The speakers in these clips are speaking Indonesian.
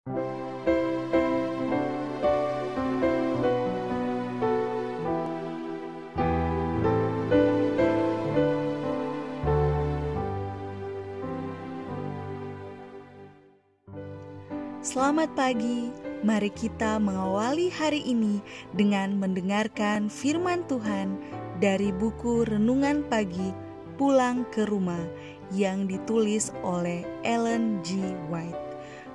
Selamat pagi, mari kita mengawali hari ini dengan mendengarkan firman Tuhan dari buku Renungan Pagi Pulang ke Rumah yang ditulis oleh Ellen G. White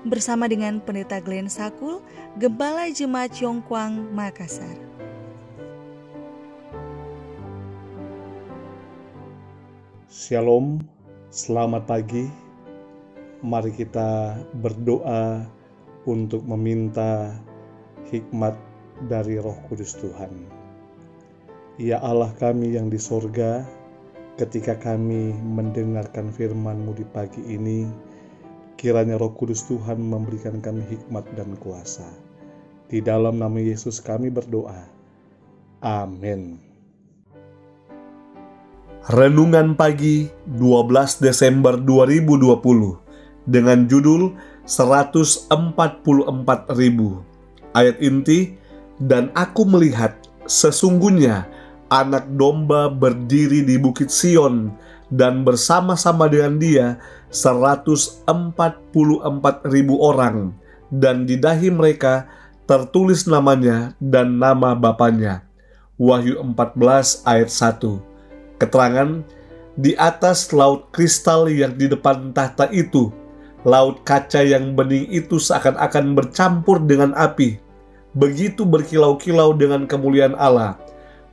bersama dengan Pendeta Glenn Sakul, Gembala Jemaat Yongkwang, Makassar. Shalom, selamat pagi. Mari kita berdoa untuk meminta hikmat dari Roh Kudus Tuhan. Ya Allah kami yang di sorga, ketika kami mendengarkan firman-Mu di pagi ini, kiranya Roh Kudus Tuhan memberikan kami hikmat dan kuasa. Di dalam nama Yesus kami berdoa. Amin. Renungan pagi 12 Desember 2020 dengan judul 144.000. Ayat inti, dan aku melihat sesungguhnya anak domba berdiri di bukit Sion dan bersama-sama dengan dia 144.000 orang, dan di dahi mereka tertulis namanya dan nama Bapanya. Wahyu 14 ayat 1. Keterangan, di atas laut kristal yang di depan tahta itu, laut kaca yang bening itu seakan-akan bercampur dengan api, begitu berkilau-kilau dengan kemuliaan Allah.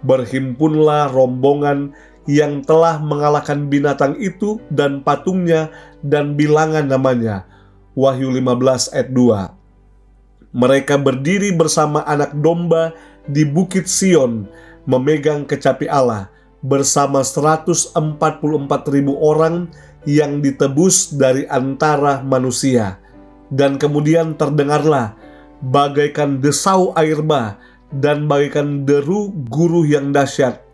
Berhimpunlah rombongan yang telah mengalahkan binatang itu dan patungnya dan bilangan namanya. Wahyu 15 ayat 2. Mereka berdiri bersama anak domba di bukit Sion, memegang kecapi Allah, bersama 144.000 orang yang ditebus dari antara manusia. Dan kemudian terdengarlah bagaikan desau air bah dan bagaikan deru guru yang dahsyat,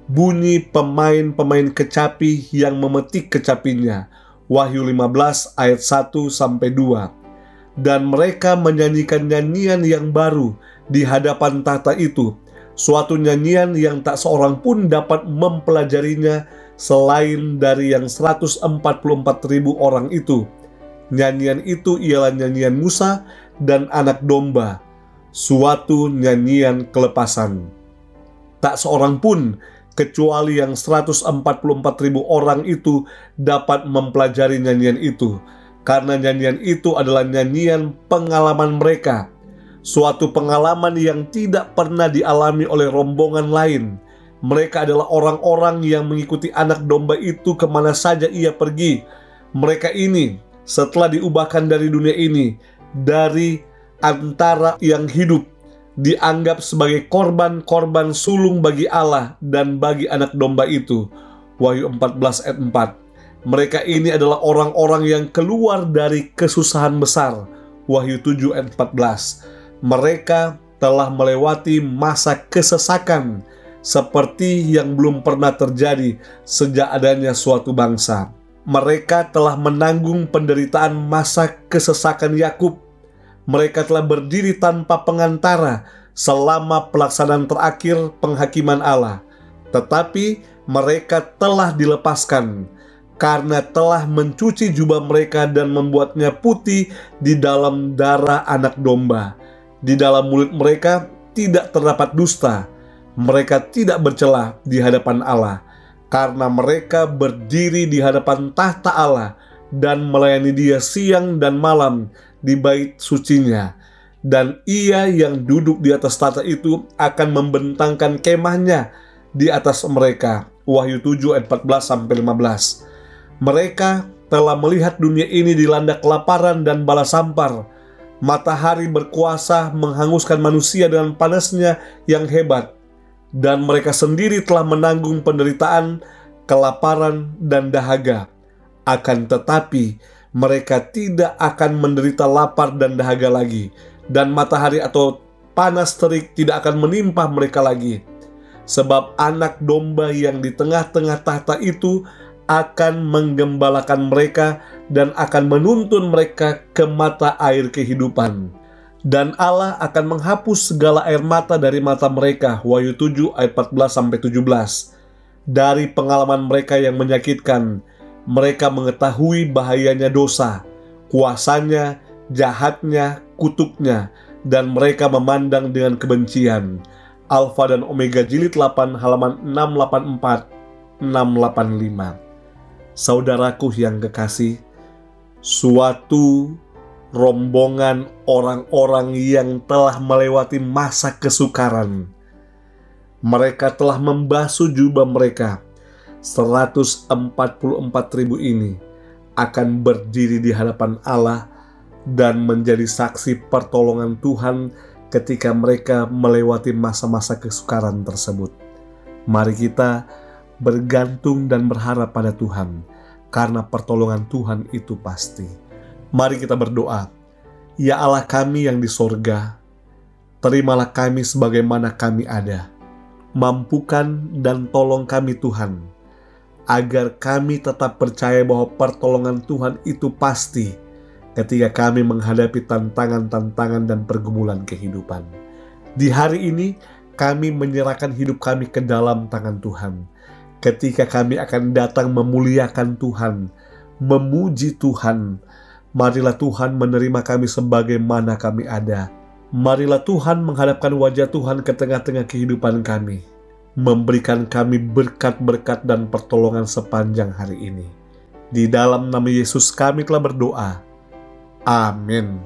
bunyi pemain-pemain kecapi yang memetik kecapinya. Wahyu 15 ayat 1-2. Dan mereka menyanyikan nyanyian yang baru di hadapan tahta itu, suatu nyanyian yang tak seorang pun dapat mempelajarinya selain dari yang 144.000 orang itu. Nyanyian itu ialah nyanyian Musa dan anak domba, suatu nyanyian kelepasan. Tak seorang pun kecuali yang 144.000 orang itu dapat mempelajari nyanyian itu, karena nyanyian itu adalah nyanyian pengalaman mereka, suatu pengalaman yang tidak pernah dialami oleh rombongan lain. Mereka adalah orang-orang yang mengikuti anak domba itu kemana saja ia pergi. Mereka ini setelah diubahkan dari dunia ini, dari antara yang hidup, dianggap sebagai korban-korban sulung bagi Allah dan bagi anak domba itu. Wahyu 14 ayat 4. Mereka ini adalah orang-orang yang keluar dari kesusahan besar. Wahyu 7 ayat 14. Mereka telah melewati masa kesesakan seperti yang belum pernah terjadi sejak adanya suatu bangsa. Mereka telah menanggung penderitaan masa kesesakan Yakub. Mereka telah berdiri tanpa pengantara selama pelaksanaan terakhir penghakiman Allah. Tetapi mereka telah dilepaskan karena telah mencuci jubah mereka dan membuatnya putih di dalam darah anak domba. Di dalam mulut mereka tidak terdapat dusta. Mereka tidak bercela di hadapan Allah, karena mereka berdiri di hadapan tahta Allah dan melayani Dia siang dan malam di bait sucinya. Dan Ia yang duduk di atas tahta itu akan membentangkan kemahnya di atas mereka. Wahyu 7 ayat 14-15. Mereka telah melihat dunia ini dilanda kelaparan dan bala sampar. Matahari berkuasa menghanguskan manusia dengan panasnya yang hebat. Dan mereka sendiri telah menanggung penderitaan, kelaparan, dan dahaga. Akan tetapi mereka tidak akan menderita lapar dan dahaga lagi, dan matahari atau panas terik tidak akan menimpa mereka lagi. Sebab anak domba yang di tengah-tengah tahta itu akan menggembalakan mereka dan akan menuntun mereka ke mata air kehidupan. Dan Allah akan menghapus segala air mata dari mata mereka. Wahyu 7 ayat 14-17. Dari pengalaman mereka yang menyakitkan, mereka mengetahui bahayanya dosa, kuasanya, jahatnya, kutuknya, dan mereka memandang dengan kebencian. Alfa dan Omega jilid 8 halaman 684-685. Saudaraku yang kekasih, suatu rombongan orang-orang yang telah melewati masa kesukaran. Mereka telah membasuh jubah mereka. 144.000 ini akan berdiri di hadapan Allah dan menjadi saksi pertolongan Tuhan ketika mereka melewati masa-masa kesukaran tersebut. Mari kita bergantung dan berharap pada Tuhan, karena pertolongan Tuhan itu pasti. Mari kita berdoa. Ya Allah kami yang di sorga, terimalah kami sebagaimana kami ada. Mampukan dan tolong kami Tuhan, agar kami tetap percaya bahwa pertolongan Tuhan itu pasti ketika kami menghadapi tantangan-tantangan dan pergumulan kehidupan. Di hari ini, kami menyerahkan hidup kami ke dalam tangan Tuhan. Ketika kami akan datang memuliakan Tuhan, memuji Tuhan, marilah Tuhan menerima kami sebagaimana kami ada. Marilah Tuhan menghadapkan wajah Tuhan ke tengah-tengah kehidupan kami, memberikan kami berkat-berkat dan pertolongan sepanjang hari ini. Di dalam nama Yesus kami telah berdoa. Amin.